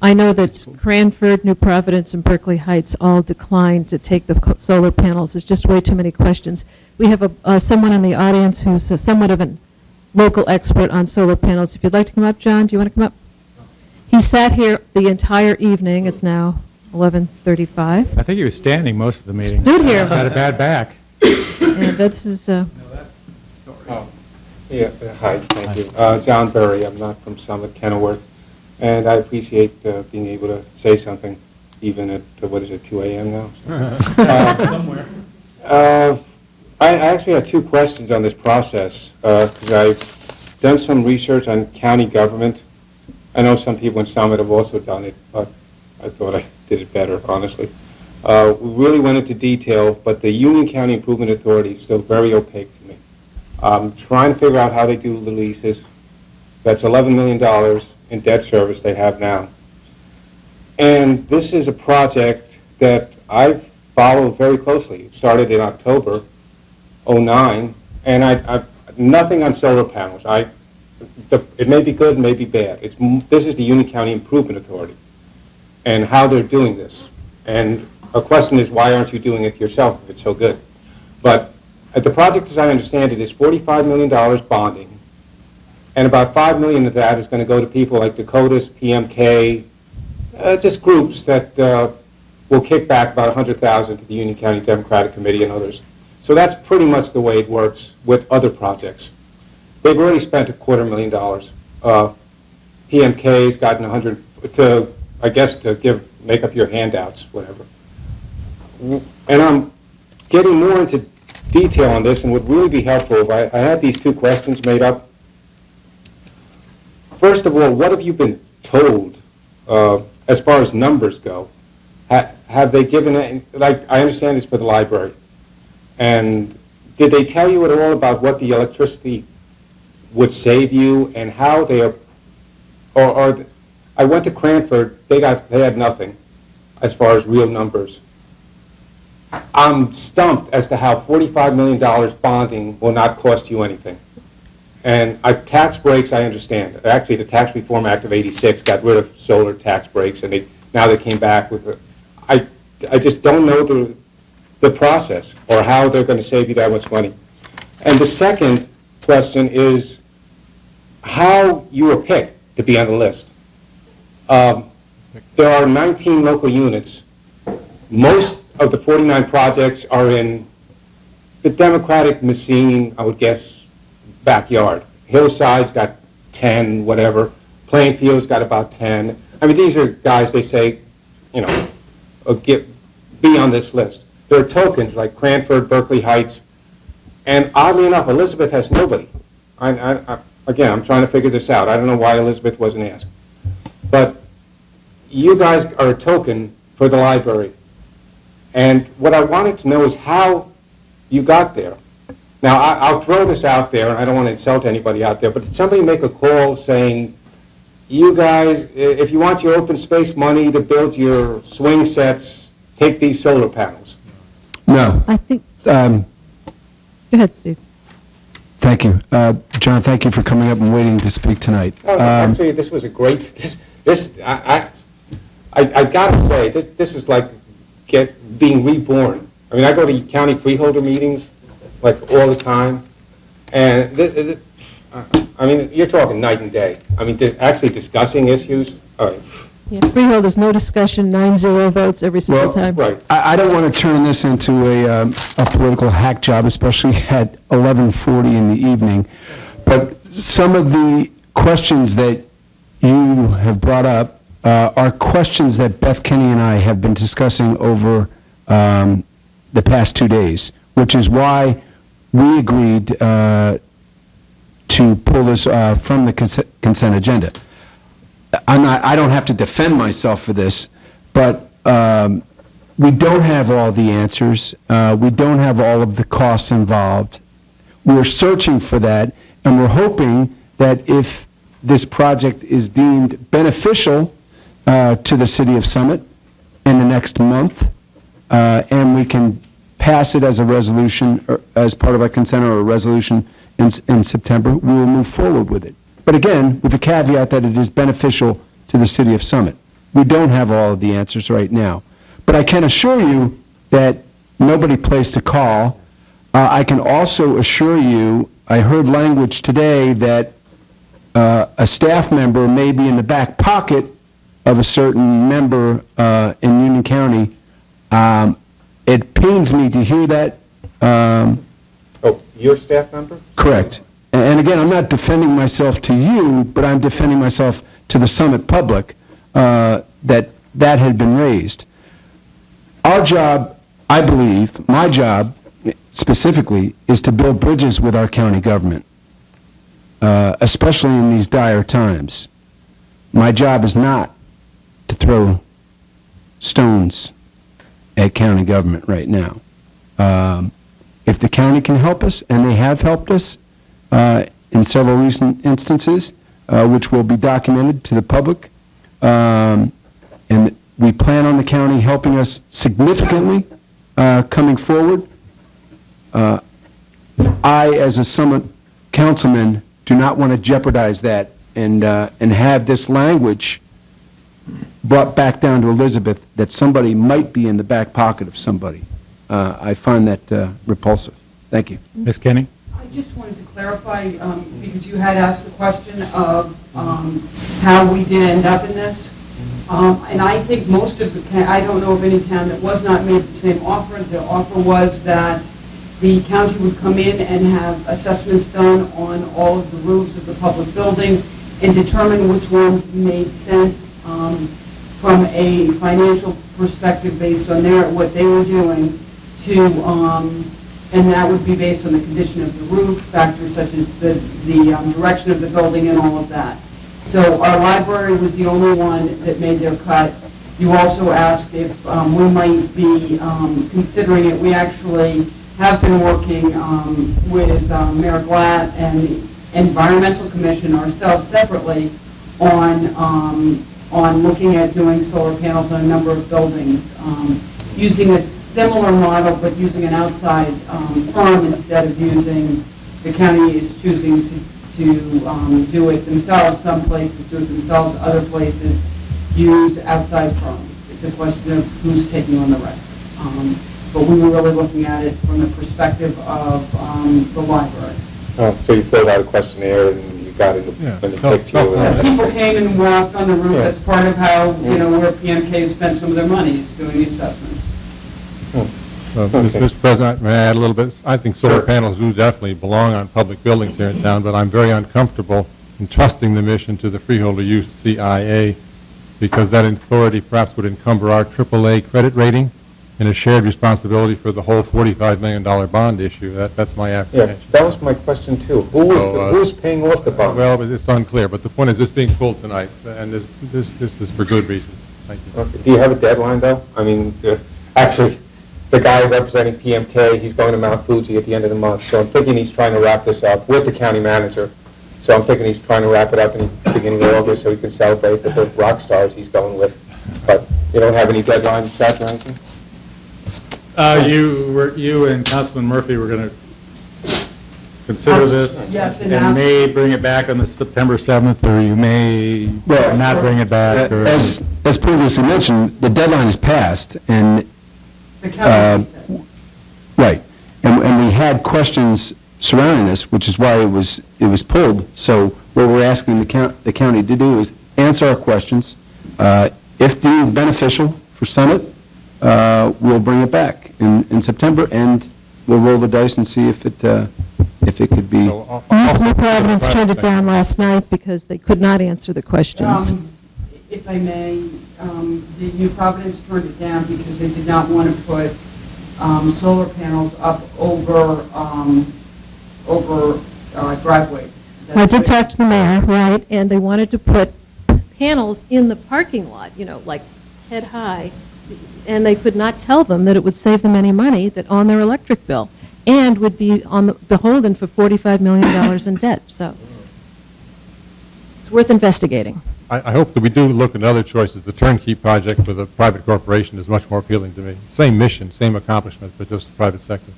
I know that Cranford, New Providence, and Berkeley Heights all declined to take the solar panels. There's just way too many questions. We have someone in the audience who's somewhat of a local expert on solar panels. If you'd like to come up, John, do you want to come up? He sat here the entire evening. It's now 11:35. I think he was standing most of the meeting. Stood here. Had a bad back. And this is... Yeah, hi, thank you. John Berry, I'm not from Summit, Kenilworth, and I appreciate being able to say something, even at, what is it, 2 a.m. now? Somewhere. I actually have two questions on this process, because I've done some research on county government. I know some people in Summit have also done it, but I thought I did it better, honestly. We really went into detail, but the Union County Improvement Authority is still very opaque to me. I'm trying to figure out how they do the leases. That's $11 million in debt service they have now. And this is a project that I've followed very closely. It started in October '09, and I've nothing on solar panels. It may be good, it may be bad. This is the Union County Improvement Authority and how they're doing this. And a question is, why aren't you doing it yourself if it's so good? But the project, as I understand it, is $45 million bonding, and about $5 million of that is going to go to people like Dakotas, PMK, just groups that will kick back about $100,000 to the Union County Democratic Committee and others. So that's pretty much the way it works with other projects. They've already spent $250,000. PMK's gotten 100 to, I guess, to make up your handouts, whatever. And I'm getting more into detail on this, and would really be helpful if I had these two questions made up. First of all, what have you been told as far as numbers go? Have they given it, like, I understand this for the library, and did they tell you at all about what the electricity would save you and how they are, or I went to Cranford, they had nothing as far as real numbers. I'm stumped as to how $45 million bonding will not cost you anything. And tax breaks, I understand. Actually, the Tax Reform Act of '86 got rid of solar tax breaks, and now they came back with it. I just don't know the process or how they're going to save you that much money. And the second question is how you were picked to be on the list. There are 19 local units. Most of the 49 projects are in the Democratic machine, I would guess, backyard. Hillside's got 10, whatever. Plainfield's got about 10. I mean, these are guys, they say, you know, be on this list. There are tokens like Cranford, Berkeley Heights, and oddly enough, Elizabeth has nobody. Again, I'm trying to figure this out. I don't know why Elizabeth wasn't asked. But you guys are a token for the library. And what I wanted to know is how you got there. Now, I'll throw this out there, and I don't want to insult anybody out there, but did somebody make a call saying, you guys, if you want your open space money to build your swing sets, take these solar panels? No. I think... Go ahead, Steve. Thank you. John, thank you for coming up and waiting to speak tonight. Oh, actually, this was a great... I got to say, this is like being reborn. I mean, I go to county freeholder meetings like all the time, and I mean, you're talking night and day. I mean, actually discussing issues. Yeah, freeholders, no discussion, 9-0 votes every single time. Right. I don't want to turn this into a political hack job, especially at 11:40 in the evening. But some of the questions that you have brought up are questions that Beth Kenny and I have been discussing over the past 2 days, which is why we agreed to pull this from the consent agenda. I don't have to defend myself for this, but we don't have all the answers. We don't have all of the costs involved. We're searching for that, and we're hoping that if this project is deemed beneficial to the city of Summit in the next month, and we can pass it as a resolution, or as part of our consent, or a resolution in September, we will move forward with it. But again, with the caveat that it is beneficial to the city of Summit. we don't have all of the answers right now. But I can assure you that nobody placed a call. I can also assure you, I heard language today that a staff member may be in the back pocket of a certain member in Union County. It pains me to hear that. Oh, your staff member? Correct. And again, I'm not defending myself to you, but I'm defending myself to the Summit public that had been raised. Our job, I believe, my job specifically, is to build bridges with our county government, especially in these dire times. My job is not to throw stones at county government right now. If the county can help us, and they have helped us in several recent instances, which will be documented to the public, and we plan on the county helping us significantly coming forward. I, as a Summit councilman, do not want to jeopardize that and have this language brought back down to Elizabeth that somebody might be in the back pocket of somebody. I find that repulsive. Thank you. Ms. Kenny? I just wanted to clarify, because you had asked the question of how we did end up in this. And I think most of the, I don't know of any town that was not made the same offer. The offer was that the county would come in and have assessments done on all of the roofs of the public building and determine which ones made sense from a financial perspective based on what they were doing to, and that would be based on the condition of the roof, factors such as the direction of the building and all of that. So our library was the only one that made their cut. You also asked if we might be considering it. We actually have been working with Mayor Glatt and the Environmental Commission ourselves separately on looking at doing solar panels on a number of buildings, using a similar model but using an outside firm instead of using, the county is choosing to do it themselves. Some places do it themselves, other places use outside firms. It's a question of who's taking on the risk. But we were really looking at it from the perspective of the library. Oh, so you filled out a questionnaire and you got it Yeah, when it picked you. People came and walked on the roof. That's part of how, where PMK spent some of their money. It's doing the assessments. Mr. President, may I add a little bit? I think solar panels do definitely belong on public buildings here in town, but I'm very uncomfortable in trusting the mission to the freeholder UCIA because that authority perhaps would encumber our AAA credit rating and a shared responsibility for the whole $45 million bond issue. That's my Yeah, apprehension. that was my question too. Who's paying off the bond? Well, it's unclear, but the point is this being pulled tonight, and this is for good reasons. Thank you. Okay. Do you have a deadline though? I mean, actually, the guy representing PMK, he's going to Mount Fuji at the end of the month, so I'm thinking he's trying to wrap this up with the county manager. So I'm thinking he's trying to wrap it up in the beginning of August so he can celebrate with the rock stars he's going with. But you don't have any deadlines set or anything? You and Councilman Murphy were going to consider this Yes, and and may bring it back on the September 7th, or you may not bring it back. Or, As previously mentioned, the deadline is passed, and The county said. right, and we had questions surrounding this, which is why it was pulled. So what we're asking the county to do is answer our questions. If deemed beneficial for Summit, we'll bring it back in September, and we'll roll the dice and see if it could be. New Providence turned it down last night because they could not answer the questions. If I may, the New Providence turned it down because they did not want to put solar panels up over driveways. I did talk to the mayor, right, and they wanted to put panels in the parking lot, like head high, and they could not tell them that it would save them any money on their electric bill, and would be beholden for $45 million in debt. So it's worth investigating. I hope that we do look at other choices. The turnkey project with a private corporation is much more appealing to me. Same mission, same accomplishment, but just private sector.